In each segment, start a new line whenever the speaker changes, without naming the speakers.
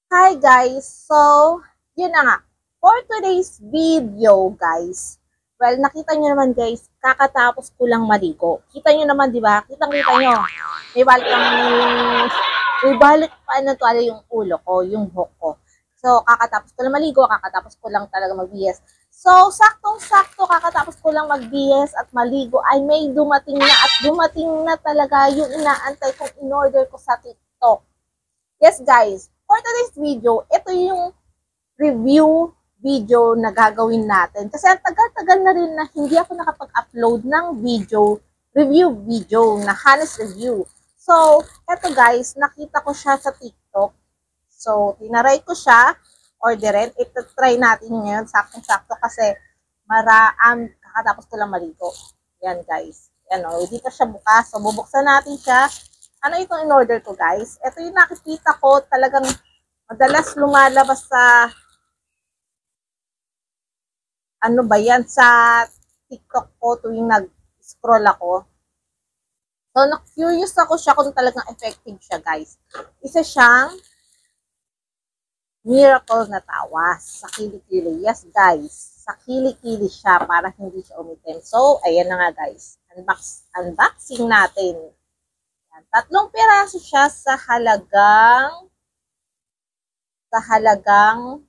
Hi guys! So, yun na nga. For today's video guys, well, nakita nyo naman guys, kakatapos ko lang maligo. Kita nyo naman, di ba? Kitang-kita nyo. May balik ang, may balik pa na tuwala yung ulo ko, yung hook ko. So, kakatapos ko lang maligo, kakatapos ko lang talaga mag-BS. So, saktong-sakto, kakatapos ko lang mag-BS at maligo, ay may dumating na at dumating na talaga yung inaantay kong in-order ko sa TikTok. Yes guys, for today's video, ito yung review video na gagawin natin. Kasi ang tagal-tagal na rin na hindi ako nakapag-upload ng review video, na honest review. So, eto guys, nakita ko siya sa TikTok. So, tinaray ko siya, orderin. Ito try natin ngayon, saktong-sakto kasi kakatapos ko lang maligo. Yan guys. Yan o, dito siya bukas. So, bubuksan natin siya. Ano itong in-order ko guys? Ito yung nakikita ko talagang madalas lumalabas sa ano ba yan, sa TikTok ko tuwing nag-scroll ako. So, na-curious ako siya kung talagang effective siya guys. Isa siyang miracle na tawas sa kilikili. Yes guys, sa kilikili siya para hindi siya umitim. So, ayan na nga guys. Unboxing natin. Yan. 3 piraso siya sa halagang 99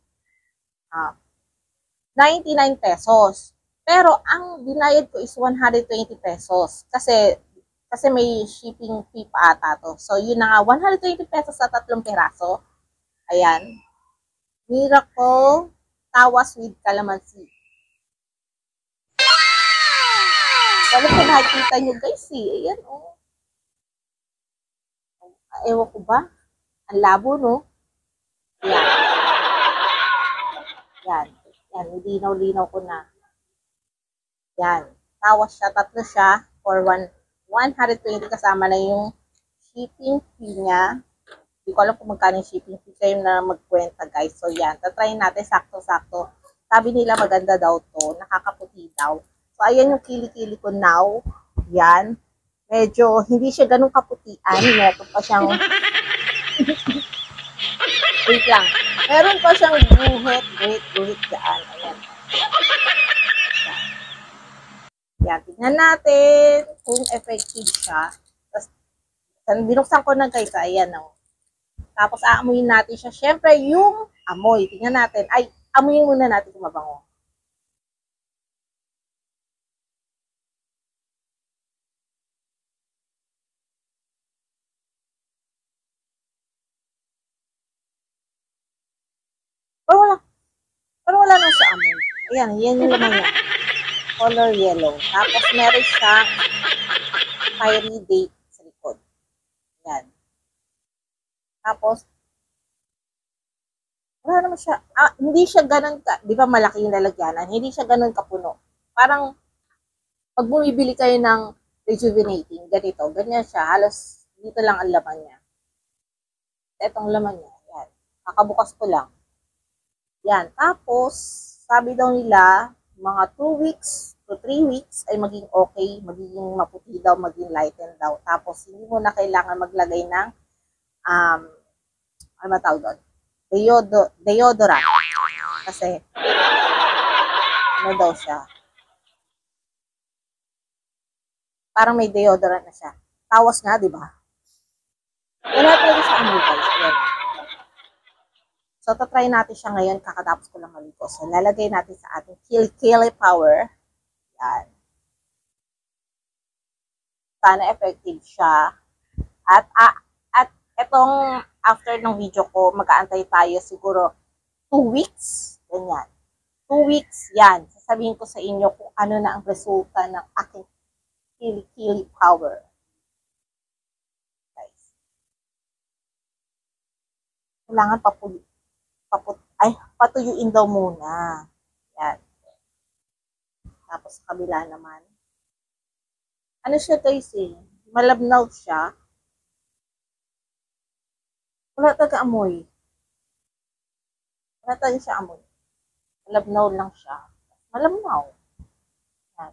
pesos. Pero ang binayad ko is 120 pesos kasi may shipping fee pa ata to. So yun na nga, 120 pesos sa 3 piraso. Ayan. Miracle tawas with calamansi. Wala ko nakikita nyo guys eh. Ayan oh. Ewan ko ba? Ang labo no? Ayan. Yan. Yan. Linaw-linaw ko na. Yan. Tawas siya. 3 siya for 120 kasama na yung shipping fee niya. Hindi ko alam kung magkano yung shipping fee. Kayo na magkwenta guys. So yan. Tatry natin sakto-sakto. Sabi nila maganda daw to. Nakakaputi daw. So ayan yung kilikili ko now. Yan. Medyo hindi siya ganun kaputian. Meron pa siyang wait lang. Meron pa siyang guhit dyan. Ayan. Yan. Tignan natin kung effective siya. Tapos, binuksan ko na guys. Ayan o. Tapos, aamuyin natin siya. Siyempre, yung amoy. Tignan natin. Ay, amuyin muna natin kung mabango. Pero wala na siya amoy. Ayan, yan yung laman niya. Color yellow. Tapos, meron siyang expiry date sa likod. Ayan. Tapos, wala naman siya. Hindi siya ganun di ba malaki yung lalagyanan? Hindi siya ganun kapuno. Parang, pag bumibili kayo ng rejuvenating, ganito, ganyan siya. Halos dito lang ang laman niya. Etong laman niya. Yan. Kakabukas ko lang. Yan. Tapos, sabi daw nila, mga 2 weeks to 3 weeks ay maging okay, magiging maputi daw, maging lighten daw. Tapos, hindi mo na kailangan maglagay ng, ano matawag doon? Deodorant. Kasi, ano daw siya? Parang may deodorant na siya. Tawas nga, di ba? Wala talaga sa amoy, guys. Ayan. So, tatry natin siya ngayon. Kakatapos ko lang maligo. So, lalagay natin sa ating Kilikili Power. Yan. Sana effective siya. At etong after ng video ko, mag-aantay tayo siguro 2 weeks. Ganyan. 2 weeks, yan. Sasabihin ko sa inyo kung ano na ang resulta ng aking Kilikili Power. Guys. Kailangan patuyuin daw muna. Yan. Tapos sa kabila naman. Ano siya guys eh? Malabnaw siya. Wala talaga amoy. Wala talaga siya amoy. Malabnaw lang siya. Malabnaw. Yan.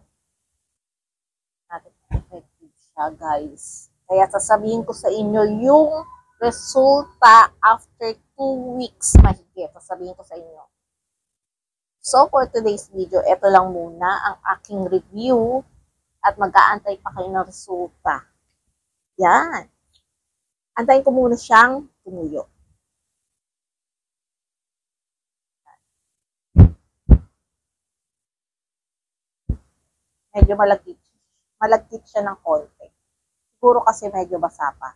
Natin effective siya guys. Kaya sasabihin ko sa inyo yung resulta after 2 weeks mahigit. Sasabihin ko sa inyo. So, for today's video, ito lang muna ang aking review at mag-aantay pa kayo ng resulta. Yan. Antayin ko muna siyang tumuyo. Medyo malagkit siya ng konti. Siguro kasi medyo basa pa.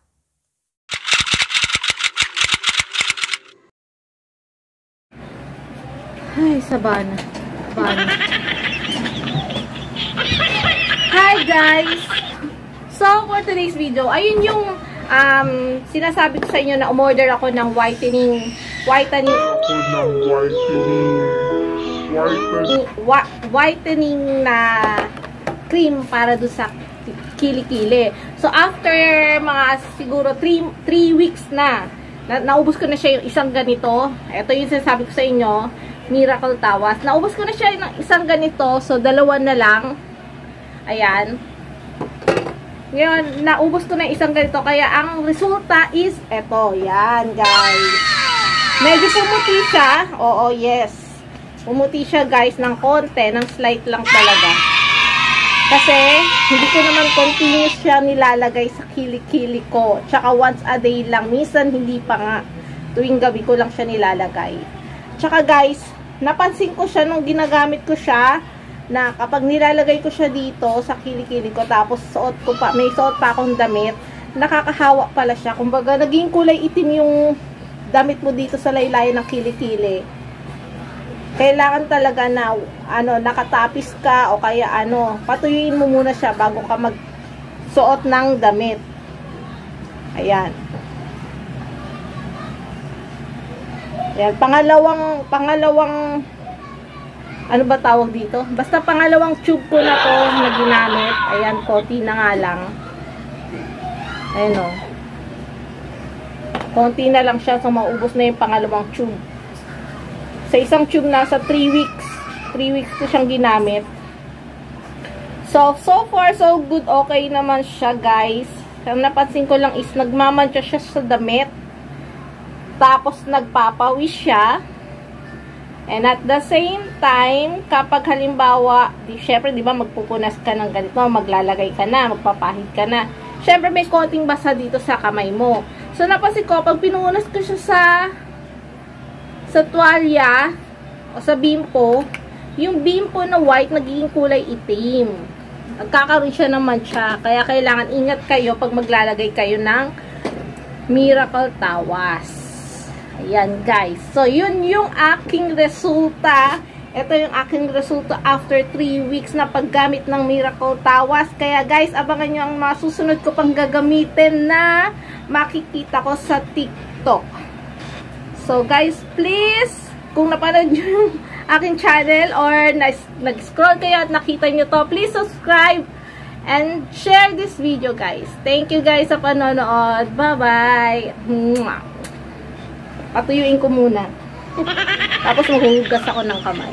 Ay, sabana. Hi guys! So, for today's video, ayun yung sinasabi ko sa inyo na umorder ako ng whitening na cream para do sa kilikili. So, after mga siguro 3 weeks naubos ko na siya yung isang ganito. Ito yung sinasabi ko sa inyo, Miracle Tawas. Naubos ko na siya yung isang ganito. So, 2 na lang. Ayan. Ngayon, naubos ko na yung isang ganito. Kaya, ang resulta is eto. Yan, guys. Medyo pumuti siya. Oo, yes. Pumuti siya, guys, ng konti. Ng slight lang talaga. Kasi, hindi ko naman continuous siya nilalagay sa kilikili ko. Tsaka once a day lang. Minsan, hindi pa nga. Tuwing gabi ko lang siya nilalagay. Tsaka guys, napansin ko siya nung ginagamit ko siya, na kapag nilalagay ko siya dito sa kilikili ko, tapos may suot pa akong damit, nakakahawa pala siya. Kumbaga, naging kulay itim yung damit mo dito sa laylayan ng kilikili. Kailangan talaga na nakatapis ka o kaya patuyuin mo muna siya bago ka magsuot ng damit. Ayan. Ayan, pangalawang ano ba tawag dito? Basta pangalawang tube ko na to na ginamit. Ayan, konti na nga lang. Ayan o. Konti na lang siya, so maubos na yung pangalawang tube. Sa isang tube nasa 3 weeks. 3 weeks ko siyang ginamit. So far, so good. Okay naman siya, guys. Ang napansin ko lang is nagmamantsa siya sa damit. Tapos nagpapawis siya. And at the same time, kapag halimbawa, syempre, di ba, magpupunas ka ng ganito, maglalagay ka na, magpapahid ka na. Syempre, may konting basa dito sa kamay mo. So, napansin ko, pag pinunas ko siya sa tuwalya o sa bimpo, yung bimpo na white nagiging kulay itim. Nagkakaroon siya naman siya. Kaya kailangan ingat kayo pag maglalagay kayo ng Miracle Tawas. Ayan, guys. So, yun yung aking resulta. Ito yung aking resulta after 3 weeks na paggamit ng Miracle Tawas. Kaya, guys, abangan nyo ang mga susunod ko pang gagamitin na makikita ko sa TikTok. So, guys, please, kung napanood nyo yung aking channel or nag-scroll kayo at nakita nyo to, please subscribe and share this video, guys. Thank you, guys, sa panonood. Bye-bye! Patuyuin ko muna. Tapos maghuhugas ako ng kamay.